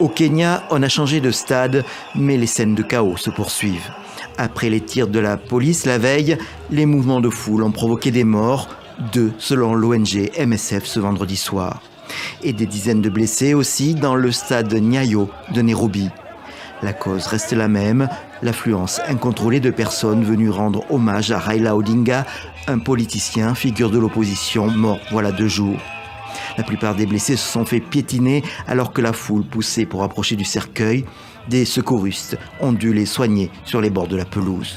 Au Kenya, on a changé de stade, mais les scènes de chaos se poursuivent. Après les tirs de la police la veille, les mouvements de foule ont provoqué des morts, 2 selon l'ONG MSF ce vendredi soir. Et des dizaines de blessés aussi dans le stade Nyayo de Nairobi. La cause reste la même, l'affluence incontrôlée de personnes venues rendre hommage à Raila Odinga, un politicien, figure de l'opposition, mort voilà 2 jours. La plupart des blessés se sont fait piétiner alors que la foule poussait pour approcher du cercueil. Des secouristes ont dû les soigner sur les bords de la pelouse.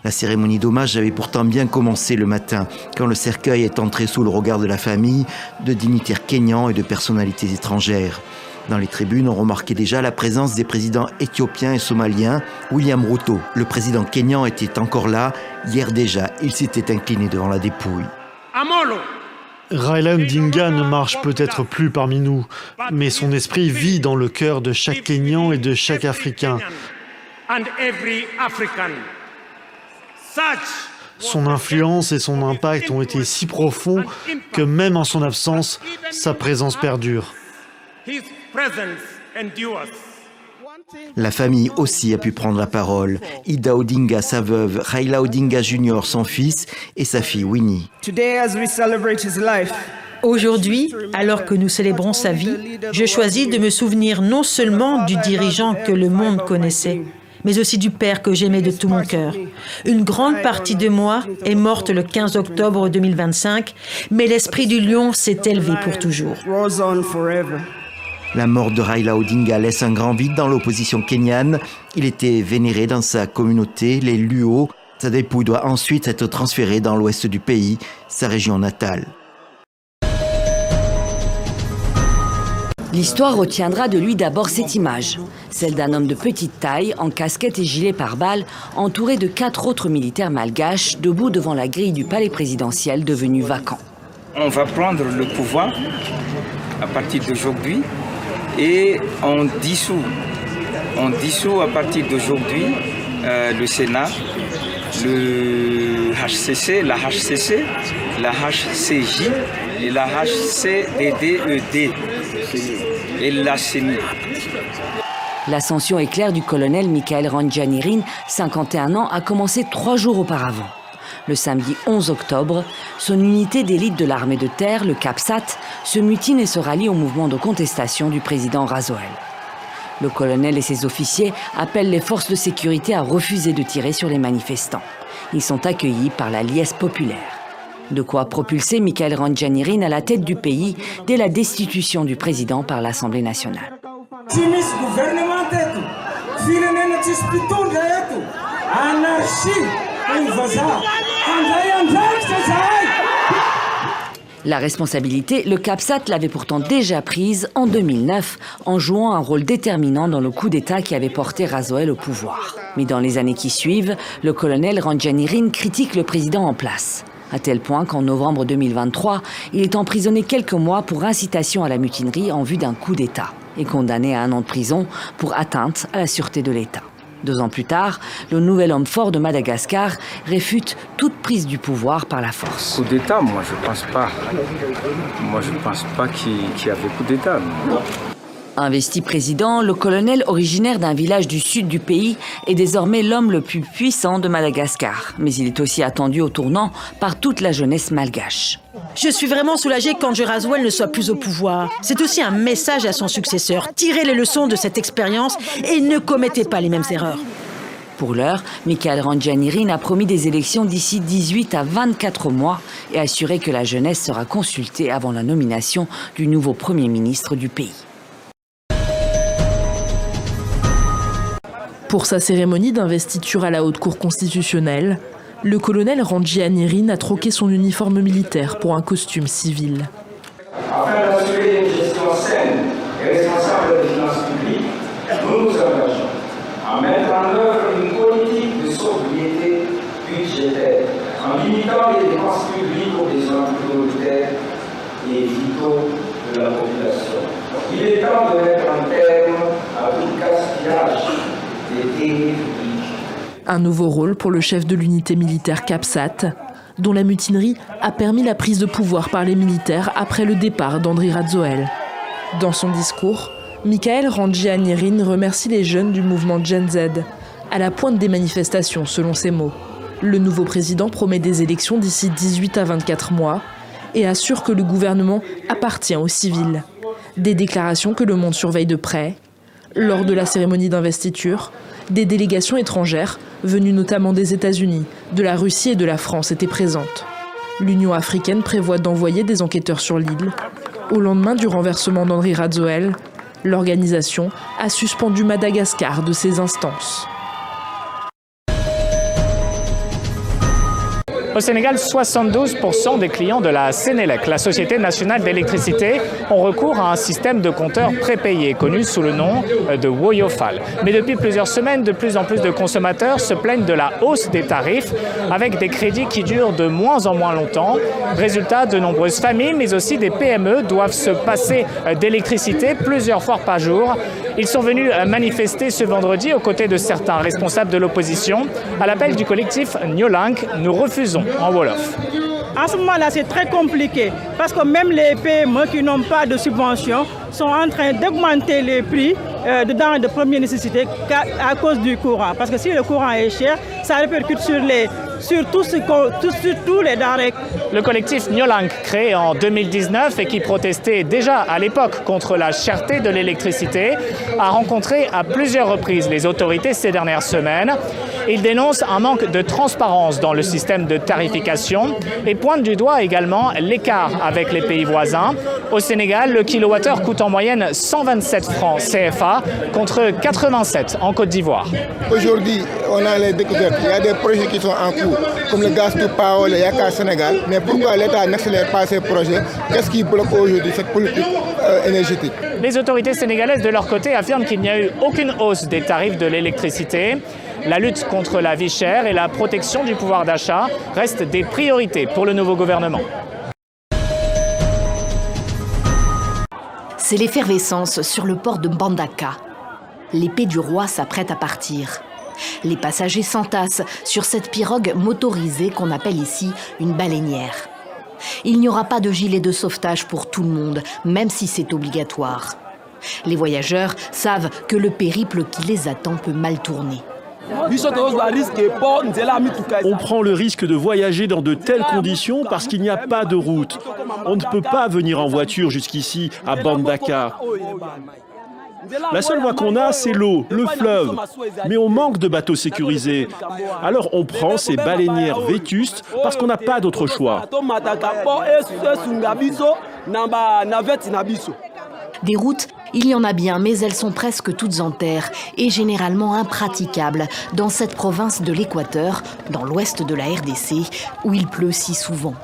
La cérémonie d'hommage avait pourtant bien commencé le matin, quand le cercueil est entré sous le regard de la famille, de dignitaires kényans et de personnalités étrangères. Dans les tribunes, on remarquait déjà la présence des présidents éthiopiens et somaliens. William Ruto, le président kényan, était encore là. Hier déjà, il s'était incliné devant la dépouille. Amolo. Raila Odinga ne marche peut-être plus parmi nous, mais son esprit vit dans le cœur de chaque Kényan et de chaque Africain. Son influence et son impact ont été si profonds que même en son absence, sa présence perdure. La famille aussi a pu prendre la parole. Ida Odinga, sa veuve, Raila Odinga Jr., son fils, et sa fille Winnie. Aujourd'hui, alors que nous célébrons sa vie, je choisis de me souvenir non seulement du dirigeant que le monde connaissait, mais aussi du père que j'aimais de tout mon cœur. Une grande partie de moi est morte le 15 octobre 2025, mais l'esprit du lion s'est élevé pour toujours. La mort de Raila Odinga laisse un grand vide dans l'opposition kenyane. Il était vénéré dans sa communauté, les Luo. Sa dépouille doit ensuite être transférée dans l'ouest du pays, sa région natale. L'histoire retiendra de lui d'abord cette image, celle d'un homme de petite taille, en casquette et gilet pare-balles, entouré de 4 autres militaires malgaches, debout devant la grille du palais présidentiel devenu vacant. On va prendre le pouvoir à partir d'aujourd'hui. Et on dissout à partir d'aujourd'hui le Sénat, le HCC, la HCC, la HCJ et la HCDDED et la CENI. L'ascension éclair du colonel Michael Randjanirin, 51 ans, a commencé 3 jours auparavant. Le samedi 11 octobre, son unité d'élite de l'armée de terre, le CAPSAT, se mutine et se rallie au mouvement de contestation du président Razoel. Le colonel et ses officiers appellent les forces de sécurité à refuser de tirer sur les manifestants. Ils sont accueillis par la liesse populaire. De quoi propulser Michael Randjanirin à la tête du pays dès la destitution du président par l'Assemblée nationale. La responsabilité, le CAPSAT l'avait pourtant déjà prise en 2009 en jouant un rôle déterminant dans le coup d'État qui avait porté Razoel au pouvoir. Mais dans les années qui suivent, le colonel Randjanirin critique le président en place. À tel point qu'en novembre 2023, il est emprisonné quelques mois pour incitation à la mutinerie en vue d'un coup d'État et condamné à 1 an de prison pour atteinte à la sûreté de l'État. 2 ans plus tard, le nouvel homme fort de Madagascar réfute toute prise du pouvoir par la force. Coup d'État, moi je pense pas. Qu'il y avait coup d'État. Investi président, le colonel, originaire d'un village du sud du pays, est désormais l'homme le plus puissant de Madagascar. Mais il est aussi attendu au tournant par toute la jeunesse malgache. Je suis vraiment soulagée qu'Andry Razoel ne soit plus au pouvoir. C'est aussi un message à son successeur. Tirez les leçons de cette expérience et ne commettez pas les mêmes erreurs. Pour l'heure, Michael Randjanirin a promis des élections d'ici 18 à 24 mois et assuré que la jeunesse sera consultée avant la nomination du nouveau Premier ministre du pays. Pour sa cérémonie d'investiture à la Haute Cour constitutionnelle, le colonel Randjanirin a troqué son uniforme militaire pour un costume civil. Afin d'assurer une gestion saine et responsable des finances publiques, nous nous engageons à mettre en œuvre une politique de sobriété budgétaire en limitant les dépenses publiques aux besoins prioritaires et vitaux de la population. Il est temps de mettre un terme à tout gaspillage des deniers publics. Un nouveau rôle pour le chef de l'unité militaire CAPSAT, dont la mutinerie a permis la prise de pouvoir par les militaires après le départ d'Andry Razoel. Dans son discours, Michael Randjianirin remercie les jeunes du mouvement Gen Z, à la pointe des manifestations selon ses mots. Le nouveau président promet des élections d'ici 18 à 24 mois et assure que le gouvernement appartient aux civils. Des déclarations que le monde surveille de près. Lors de la cérémonie d'investiture, des délégations étrangères, venues notamment des États-Unis, de la Russie et de la France, étaient présentes. L'Union africaine prévoit d'envoyer des enquêteurs sur l'île. Au lendemain du renversement d'Henri Razoel, l'organisation a suspendu Madagascar de ses instances. Au Sénégal, 72% des clients de la Sénélec, la Société nationale d'électricité, ont recours à un système de compteurs prépayés, connu sous le nom de Woyofal. Mais depuis plusieurs semaines, de plus en plus de consommateurs se plaignent de la hausse des tarifs, avec des crédits qui durent de moins en moins longtemps. Résultat, de nombreuses familles, mais aussi des PME, doivent se passer d'électricité plusieurs fois par jour. Ils sont venus manifester ce vendredi aux côtés de certains responsables de l'opposition. À l'appel du collectif Nyolank, nous refusons en Wolof. En ce moment-là, c'est très compliqué parce que même les PME qui n'ont pas de subvention sont en train d'augmenter les prix de denrées de première nécessité à cause du courant. Parce que si le courant est cher, ça répercute sur tous les denrées. Le collectif Nyolank, créé en 2019 et qui protestait déjà à l'époque contre la cherté de l'électricité, a rencontré à plusieurs reprises les autorités ces dernières semaines. Il dénonce un manque de transparence dans le système de tarification et pointe du doigt également l'écart avec les pays voisins. Au Sénégal, le kilowattheure coûte en moyenne 127 francs CFA contre 87 en Côte d'Ivoire. Aujourd'hui, on a les découvertes. Il y a des projets qui sont en cours, comme le gaz to power, le Yaka Sénégal. Mais pourquoi l'État n'accélère pas ces projets? Qu'est-ce qui bloque aujourd'hui cette politique énergétique? Les autorités sénégalaises, de leur côté, affirment qu'il n'y a eu aucune hausse des tarifs de l'électricité. La lutte contre la vie chère et la protection du pouvoir d'achat restent des priorités pour le nouveau gouvernement. C'est l'effervescence sur le port de Mbandaka. L'épée du roi s'apprête à partir. Les passagers s'entassent sur cette pirogue motorisée qu'on appelle ici une baleinière. Il n'y aura pas de gilet de sauvetage pour tout le monde, même si c'est obligatoire. Les voyageurs savent que le périple qui les attend peut mal tourner. On prend le risque de voyager dans de telles conditions parce qu'il n'y a pas de route. On ne peut pas venir en voiture jusqu'ici à Mbandaka. La seule voie qu'on a, c'est l'eau, le fleuve. Mais on manque de bateaux sécurisés. Alors on prend ces baleinières vétustes parce qu'on n'a pas d'autre choix. Des routes, il y en a bien, mais elles sont presque toutes en terre et généralement impraticables dans cette province de l'Équateur, dans l'ouest de la RDC, où il pleut si souvent.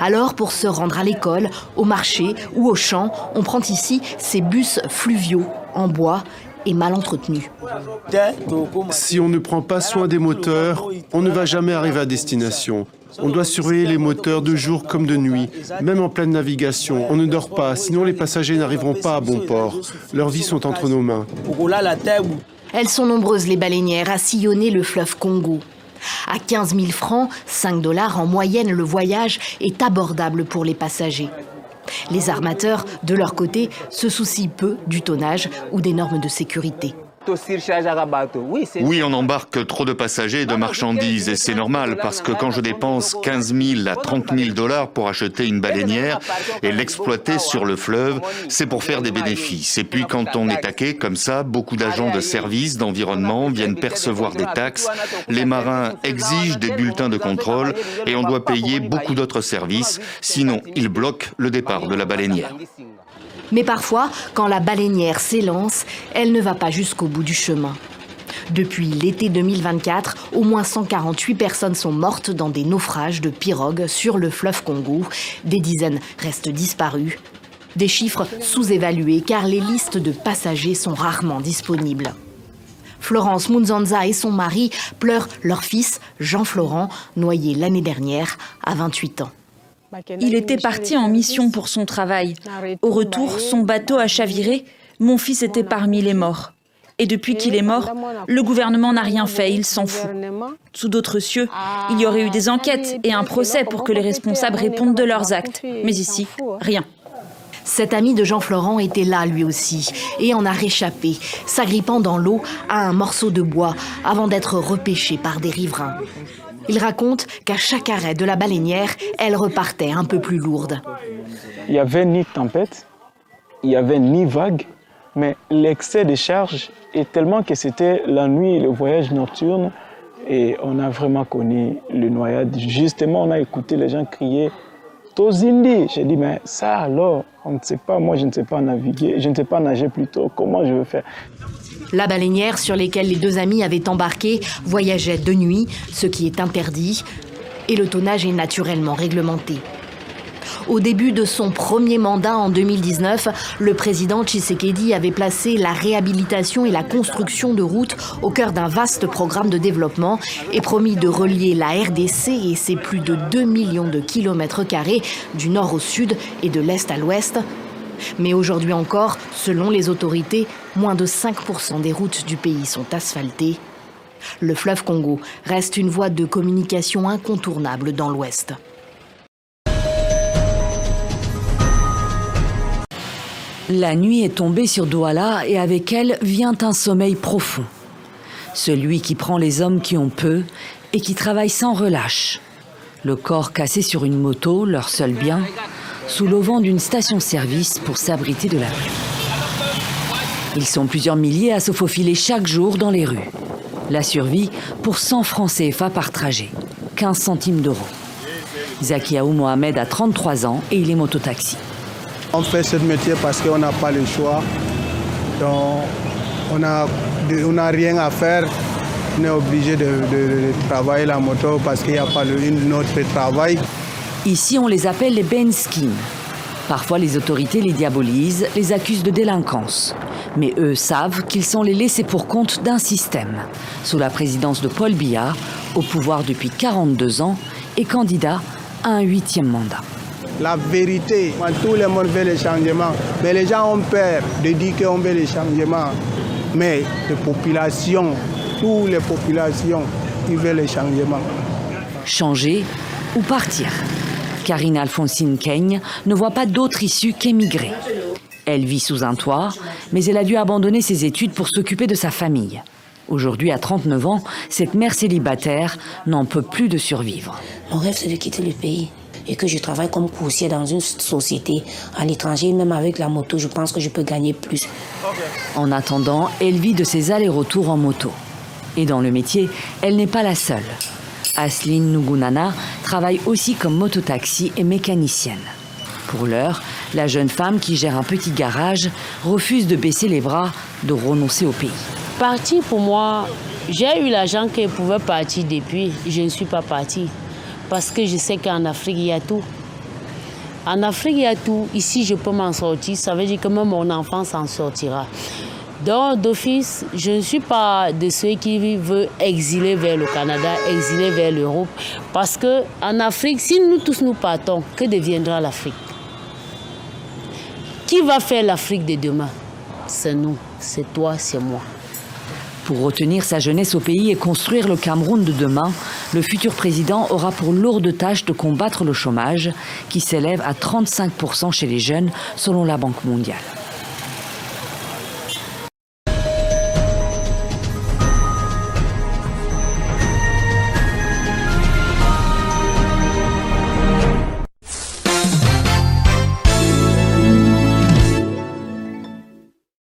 Alors, pour se rendre à l'école, au marché ou au champ, on prend ici ces bus fluviaux, en bois et mal entretenus. Si on ne prend pas soin des moteurs, on ne va jamais arriver à destination. On doit surveiller les moteurs de jour comme de nuit, même en pleine navigation. On ne dort pas, sinon les passagers n'arriveront pas à bon port. Leurs vies sont entre nos mains. Elles sont nombreuses, les baleinières, à sillonner le fleuve Congo. À 15 000 francs, 5 $ en moyenne, le voyage est abordable pour les passagers. Les armateurs, de leur côté, se soucient peu du tonnage ou des normes de sécurité. Oui, on embarque trop de passagers et de marchandises et c'est normal parce que quand je dépense 15 000 à 30 000 $ pour acheter une baleinière et l'exploiter sur le fleuve, c'est pour faire des bénéfices. Et puis quand on est taqué comme ça, beaucoup d'agents de services d'environnement viennent percevoir des taxes, les marins exigent des bulletins de contrôle et on doit payer beaucoup d'autres services, sinon ils bloquent le départ de la baleinière. Mais parfois, quand la baleinière s'élance, elle ne va pas jusqu'au bout du chemin. Depuis l'été 2024, au moins 148 personnes sont mortes dans des naufrages de pirogues sur le fleuve Congo. Des dizaines restent disparues. Des chiffres sous-évalués car les listes de passagers sont rarement disponibles. Florence Munzanza et son mari pleurent leur fils, Jean-Florent, noyé l'année dernière à 28 ans. Il était parti en mission pour son travail. Au retour, son bateau a chaviré. Mon fils était parmi les morts. Et depuis qu'il est mort, le gouvernement n'a rien fait, il s'en fout. Sous d'autres cieux, il y aurait eu des enquêtes et un procès pour que les responsables répondent de leurs actes. Mais ici, rien. Cet ami de Jean Florent était là lui aussi et en a réchappé, s'agrippant dans l'eau à un morceau de bois avant d'être repêché par des riverains. Il raconte qu'à chaque arrêt de la baleinière, elle repartait un peu plus lourde. Il n'y avait ni tempête, il n'y avait ni vague, mais l'excès de charge est tellement que c'était la nuit et le voyage nocturne et on a vraiment connu le noyade. Justement, on a écouté les gens crier « Tozindi ». J'ai dit « mais ça alors, on ne sait pas, moi je ne sais pas naviguer, je ne sais pas nager plutôt, comment je veux faire ?» La baleinière sur laquelle les deux amis avaient embarqué voyageait de nuit, ce qui est interdit, et le tonnage est naturellement réglementé. Au début de son premier mandat en 2019, le président Tshisekedi avait placé la réhabilitation et la construction de routes au cœur d'un vaste programme de développement et promis de relier la RDC et ses plus de 2 millions de kilomètres carrés du nord au sud et de l'est à l'ouest. Mais aujourd'hui encore, selon les autorités, moins de 5% des routes du pays sont asphaltées. Le fleuve Congo reste une voie de communication incontournable dans l'ouest. La nuit est tombée sur Douala et avec elle vient un sommeil profond. Celui qui prend les hommes qui ont peu et qui travaillent sans relâche. Le corps cassé sur une moto, leur seul bien, sous l'auvent d'une station-service pour s'abriter de la pluie. Ils sont plusieurs milliers à se faufiler chaque jour dans les rues. La survie pour 100 francs CFA par trajet, 15 centimes d'euros. Zakiaou Mohamed a 33 ans et il est mototaxi. On fait ce métier parce qu'on n'a pas le choix. Donc, on n'a rien à faire. On est obligé de travailler la moto parce qu'il n'y a pas un autre travail. Ici, on les appelle les Benskin. Parfois, les autorités les diabolisent, les accusent de délinquance. Mais eux savent qu'ils sont les laissés pour compte d'un système. Sous la présidence de Paul Biya, au pouvoir depuis 42 ans, et candidat à un 8e mandat. La vérité, tout le monde veut les changements, mais les gens ont peur de dire qu'on veut les changements. Mais les populations, toutes les populations, ils veulent les changements. Changer ou partir. Karine Alphonsine Keigne ne voit pas d'autre issue qu'émigrer. Elle vit sous un toit, mais elle a dû abandonner ses études pour s'occuper de sa famille. Aujourd'hui, à 39 ans, cette mère célibataire n'en peut plus de survivre. Mon rêve, c'est de quitter le pays et que je travaille comme coursier dans une société à l'étranger. Même avec la moto, je pense que je peux gagner plus. En attendant, elle vit de ses allers-retours en moto. Et dans le métier, elle n'est pas la seule. Asline Nugunana travaille aussi comme mototaxi et mécanicienne. Pour l'heure, la jeune femme qui gère un petit garage refuse de baisser les bras, de renoncer au pays. Partir pour moi, j'ai eu l'argent qu'elle pouvait partir depuis. Je ne suis pas partie. Parce que je sais qu'en Afrique, il y a tout. En Afrique, il y a tout. Ici, je peux m'en sortir. Ça veut dire que même mon enfant s'en sortira. Donc, d'office, je ne suis pas de ceux qui veulent exiler vers le Canada, exiler vers l'Europe. Parce qu'en Afrique, si nous tous nous partons, que deviendra l'Afrique? Qui va faire l'Afrique de demain? C'est nous, c'est toi, c'est moi. Pour retenir sa jeunesse au pays et construire le Cameroun de demain, le futur président aura pour lourde tâche de combattre le chômage, qui s'élève à 35% chez les jeunes, selon la Banque mondiale.